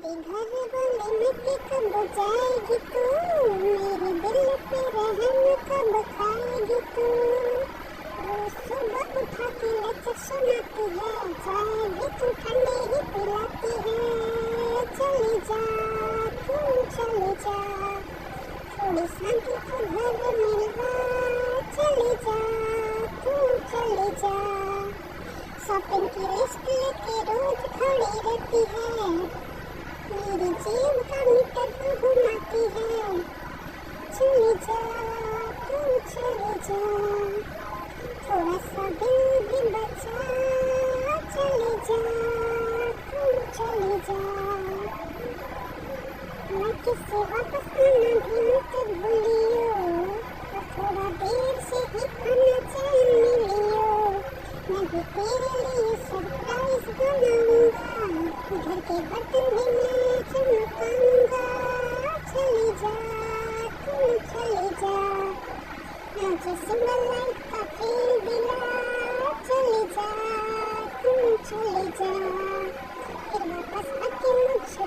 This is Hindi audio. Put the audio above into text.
मेरे घर वाले मिट्टी कब जाएगी तू, मेरे दिल पे रहम कब खाएगी तू। रोज सुबह उठा के लेक्चर सुनाती है, चाय भी तू ठंडी ही पिलाती है। चले जा तू चले जा, थोड़ी शांति को घर मिलवा। चले जा तू चले जा, शॉपिंग की लिस्ट लेके रोज खड़ी रहती है, मेरी जेब का मीटर तू घुमाती है। चले जा तू चले जा, थोड़ा सा दिल भी बचा। चले जा तू चले जा, मैं किससे वापस आना भी मत भूलियो, और थोड़ा देर से ही खाना चैन मिलियो। मैं भी तेरे लिए सरप्राइज बनाऊंगा, घर के बर्तन भी मैं चमकाऊंगा। चले जा तू चले जा, आज सिंगल लाइफ का खेल दिला। चले जा तू चले जा, फिर वापस आके मुझे